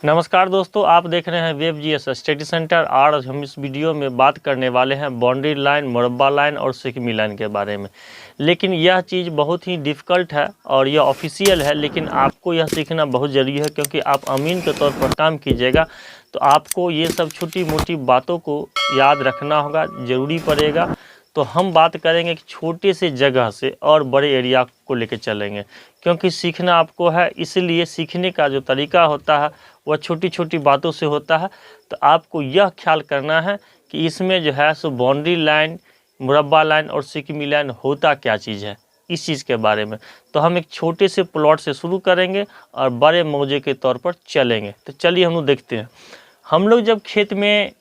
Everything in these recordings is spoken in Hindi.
नमस्कार दोस्तों, आप देख रहे हैं वेब जीएस स्टडी सेंटर। आज हम इस वीडियो में बात करने वाले हैं बाउंड्री लाइन, मुरब्बा लाइन और सिकमी लाइन के बारे में। लेकिन यह चीज़ बहुत ही डिफ़िकल्ट है और यह ऑफिशियल है, लेकिन आपको यह सीखना बहुत ज़रूरी है क्योंकि आप अमीन के तौर पर काम कीजिएगा तो आपको ये सब छोटी मोटी बातों को याद रखना होगा, ज़रूरी पड़ेगा। तो हम बात करेंगे कि छोटे से जगह से और बड़े एरिया को लेकर चलेंगे, क्योंकि सीखना आपको है, इसलिए सीखने का जो तरीका होता है वह छोटी छोटी बातों से होता है। तो आपको यह ख्याल करना है कि इसमें जो है सो बाउंड्री लाइन, मुरब्बा लाइन और सिकमी लाइन होता क्या चीज़ है, इस चीज़ के बारे में। तो हम एक छोटे से प्लॉट से शुरू करेंगे और बड़े मौजे के तौर पर चलेंगे। तो चलिए हम लोग देखते हैं। हम लोग जब खेत में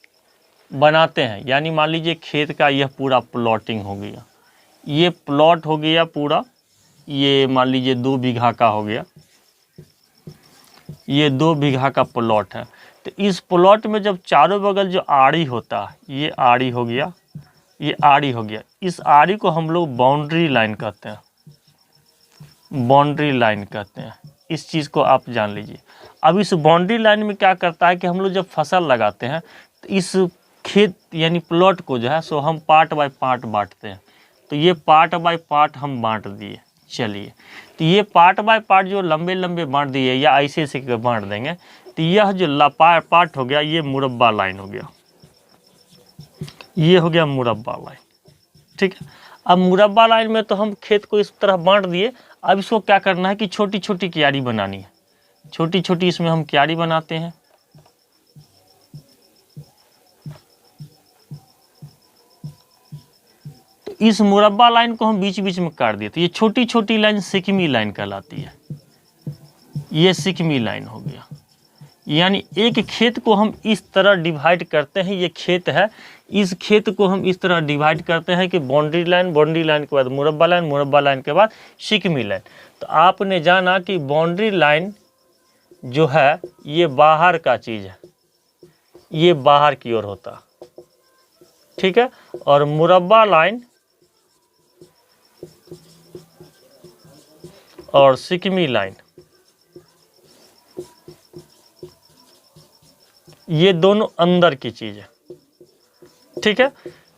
बनाते हैं, यानी मान लीजिए खेत का यह पूरा प्लॉटिंग हो गया, ये प्लॉट हो गया पूरा, ये मान लीजिए 2 बीघा का हो गया, ये 2 बीघा का प्लॉट है। तो इस प्लॉट में जब चारों बगल जो आड़ी होता है, ये आड़ी हो गया, ये आड़ी हो गया, इस आड़ी को हम लोग बाउंड्री लाइन कहते हैं, बाउंड्री लाइन कहते हैं। इस चीज़ को आप जान लीजिए। अब इस बाउंड्री लाइन में क्या करता है कि हम लोग जब फसल लगाते हैं तो इस खेत यानी प्लॉट को जो है सो हम पार्ट बाय पार्ट बांटते हैं। तो ये पार्ट बाय पार्ट हम बांट दिए। चलिए, तो ये पार्ट बाय पार्ट जो लंबे लंबे बांट दिए या ऐसे ऐसे के बांट देंगे, तो यह जो पार्ट हो गया ये मुरब्बा लाइन हो गया, ये हो गया मुरब्बा लाइन। ठीक है, अब मुरब्बा लाइन में तो हम खेत को इस तरह बांट दिए। अब इसको क्या करना है कि छोटी छोटी क्यारी बनानी है, छोटी छोटी इसमें हम क्यारी बनाते हैं। इस मुरब्बा लाइन को हम बीच बीच में काट दिए, तो ये छोटी छोटी लाइन सिकमी लाइन कहलाती है। ये सिकमी लाइन हो गया, यानी एक खेत को हम इस तरह डिवाइड करते हैं। ये खेत है, इस खेत को हम इस तरह डिवाइड करते हैं कि बाउंड्री लाइन, बाउंड्री लाइन के बाद मुरब्बा लाइन, मुरब्बा लाइन के बाद सिकमी लाइन। तो आपने जाना कि बाउंड्री लाइन जो है ये बाहर का चीज़ है, ये बाहर की ओर होता, ठीक है। और मुरब्बा लाइन और सिकमी लाइन ये दोनों अंदर की चीज़ है, ठीक है।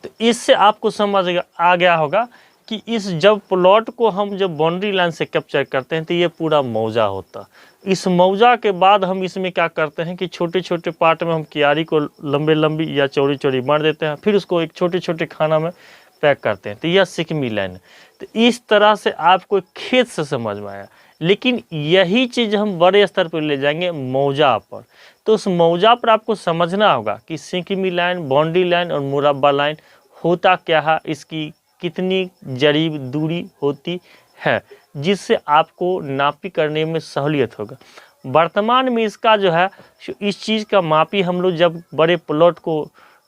तो इससे आपको समझ आ गया होगा कि इस जब प्लॉट को हम जब बाउंड्री लाइन से कैप्चर करते हैं तो ये पूरा मौजा होता। इस मौजा के बाद हम इसमें क्या करते हैं कि छोटे छोटे पार्ट में हम क्यारी को लंबे लंबी या चौड़ी चौड़ी बांट देते हैं, फिर उसको एक छोटे छोटे खाना में पैक करते हैं। तो यह सिकमी लाइन है। तो इस तरह से आपको खेत से समझ में आया, लेकिन यही चीज़ हम बड़े स्तर पर ले जाएंगे मौजा पर। तो उस मौजा पर आपको समझना होगा कि सिकमी लाइन, बाउंड्री लाइन और मुरब्बा लाइन होता क्या है, इसकी कितनी जरीब दूरी होती है, जिससे आपको नापी करने में सहूलियत होगा। वर्तमान में इसका जो है इस चीज़ का मापी हम लोग जब बड़े प्लॉट को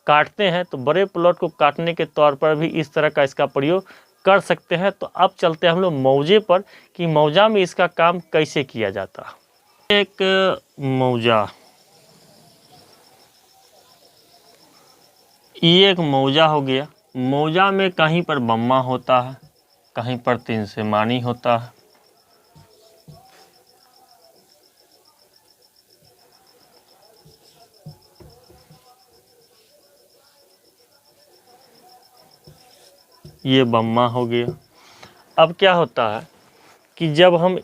काटते हैं तो बड़े प्लॉट को काटने के तौर पर भी इस तरह का इसका प्रयोग कर सकते हैं। तो अब चलते हैं हम लोग मौजे पर कि मौजा में इसका काम कैसे किया जाता है। एक मौजा, ये एक मौजा हो गया। मौजा में कहीं पर बम्मा होता है, कहीं पर 3 सेमानी होता है। ये बम्मा हो गया। अब क्या होता है कि जब हम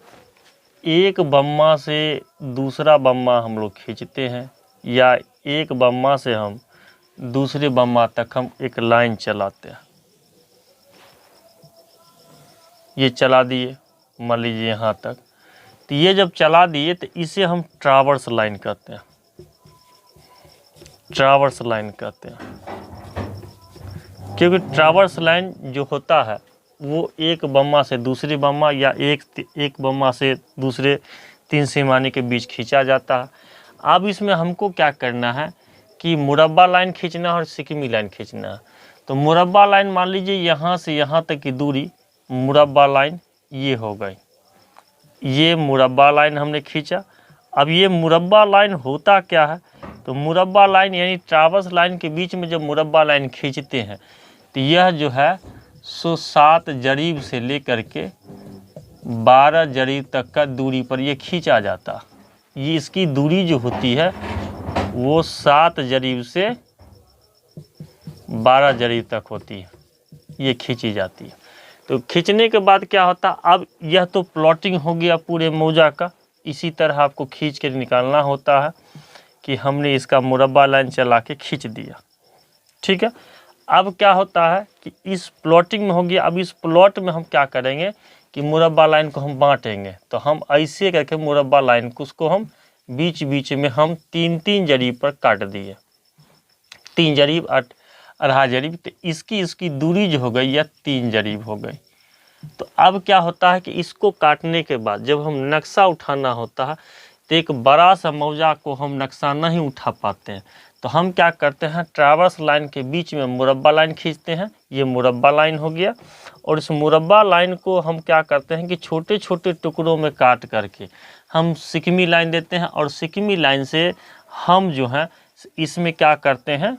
एक बम्मा से दूसरा बम्मा हम लोग खींचते हैं या एक बम्मा से हम दूसरे बम्मा तक हम एक लाइन चलाते हैं, ये चला दिए मान लीजिए यहाँ तक। तो ये जब चला दिए तो इसे हम ट्रावर्स लाइन कहते हैं, ट्रावर्स लाइन कहते हैं। क्योंकि ट्रावर्स लाइन जो होता है वो एक बम्मा से दूसरी बम्मा या एक बम्मा से दूसरे 3 सेमानी के बीच खींचा जाता है। अब इसमें हमको क्या करना है कि मुरब्बा लाइन खींचना और सिकमी लाइन खींचना है। तो मुरब्बा लाइन मान लीजिए यहाँ से यहाँ तक की दूरी मुरब्बा लाइन ये हो गई, ये मुरब्बा लाइन हमने खींचा। अब ये मुरब्बा लाइन होता क्या है, तो मुरब्बा लाइन यानी ट्रावर्स लाइन के बीच में जब मुरब्बा लाइन खींचते हैं तो यह जो है सो 7 जरीब से लेकर के 12 जरीब तक का दूरी पर ये खींचा जाता। ये इसकी दूरी जो होती है वो 7 जरीब से 12 जरीब तक होती है, ये खींची जाती है। तो खींचने के बाद क्या होता है, अब यह तो प्लॉटिंग हो गया पूरे मौजा का। इसी तरह आपको खींच के निकालना होता है कि हमने इसका मुरब्बा लाइन चला के खींच दिया, ठीक है। अब क्या होता है कि इस प्लॉटिंग में हो गया, अब इस प्लॉट में हम क्या करेंगे कि मुरब्बा लाइन को हम बांटेंगे। तो हम ऐसे करके मुरब्बा लाइन को उसको हम बीच बीच में हम 3-3 जरीब पर काट दिए, 3 जरीब 8.5 जरीब। तो इसकी दूरी जो हो गई यह 3 जरीब हो गई। तो अब क्या होता है कि इसको काटने के बाद जब हम नक्शा उठाना होता है तो एक बड़ा सा मौजा को हम नक्शा नहीं उठा पाते हैं, तो हम क्या करते हैं, ट्रावर्स लाइन के बीच में मुरब्बा लाइन खींचते हैं। ये मुरब्बा लाइन हो गया। और इस मुरब्बा लाइन को हम क्या करते हैं कि छोटे छोटे टुकड़ों में काट करके हम सिकमी लाइन देते हैं। और सिकमी लाइन से हम जो है इसमें क्या करते हैं,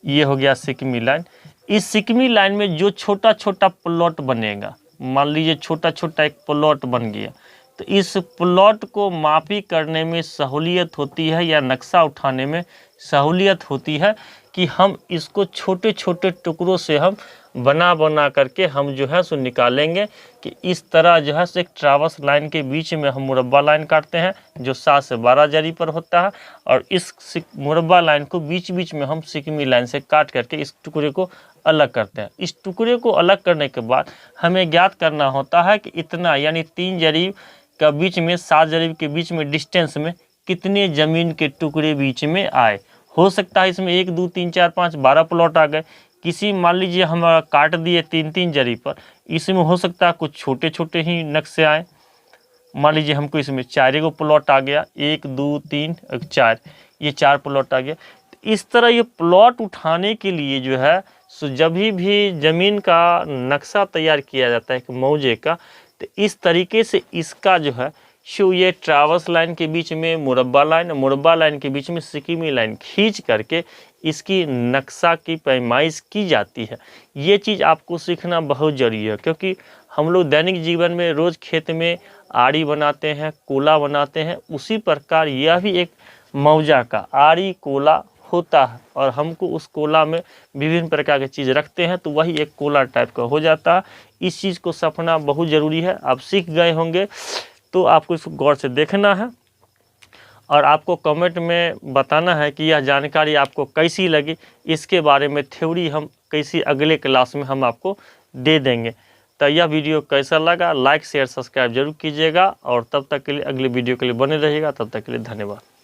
ये हो गया सिकमी लाइन। इस सिकमी लाइन में जो छोटा छोटा प्लॉट बनेगा, मान लीजिए छोटा छोटा एक प्लॉट बन गया, तो इस प्लॉट को मापी करने में सहूलियत होती है या नक्शा उठाने में सहूलियत होती है कि हम इसको छोटे छोटे टुकड़ों से हम बना करके हम जो है सो निकालेंगे कि इस तरह जो है सो एक ट्रावर्स लाइन के बीच में हम मुरब्बा लाइन काटते हैं जो 7 से 12 जरीब पर होता है। और इस मुरब्बा लाइन को बीच बीच में हम सिकमी लाइन से काट करके इस टुकड़े को अलग करते हैं। इस टुकड़े को अलग करने के बाद हमें ज्ञात करना होता है कि इतना यानी 3 जरीब का बीच में 7 जरीब के बीच में डिस्टेंस में कितने ज़मीन के टुकड़े बीच में आए। हो सकता है इसमें 1 2 3 4 5 12 प्लॉट आ गए, किसी मान लीजिए हम काट दिए 3-3 जरीब पर, इसमें हो सकता है कुछ छोटे छोटे ही नक्शे आए। मान लीजिए हमको इसमें 4 गो प्लॉट आ गया, 1 2 3 4, ये 4 प्लॉट आ गया। इस तरह ये प्लॉट उठाने के लिए जो है सो जब भी ज़मीन का नक्शा तैयार किया जाता है एक मौजे का, तो इस तरीके से इसका जो है सो ये ट्रावर्स लाइन के बीच में मुरब्बा लाइन, मुरब्बा लाइन के बीच में सिकमी लाइन खींच करके इसकी नक्शा की पैमाइश की जाती है। ये चीज़ आपको सीखना बहुत ज़रूरी है, क्योंकि हम लोग दैनिक जीवन में रोज़ खेत में आरी बनाते हैं, कोला बनाते हैं, उसी प्रकार यह भी एक मौजा का आरी कोला होता है। और हमको उस कोला में विभिन्न प्रकार की चीज़ रखते हैं, तो वही एक कोला टाइप का हो जाता है। इस चीज़ को समझना बहुत ज़रूरी है। आप सीख गए होंगे तो आपको इसको गौर से देखना है और आपको कमेंट में बताना है कि यह जानकारी आपको कैसी लगी। इसके बारे में थ्योरी हम कैसी अगले क्लास में हम आपको दे देंगे। तो यह वीडियो कैसा लगा, लाइक शेयर सब्सक्राइब जरूर कीजिएगा। और तब तक के लिए अगले वीडियो के लिए बने रहिएगा। तब तक के लिए धन्यवाद।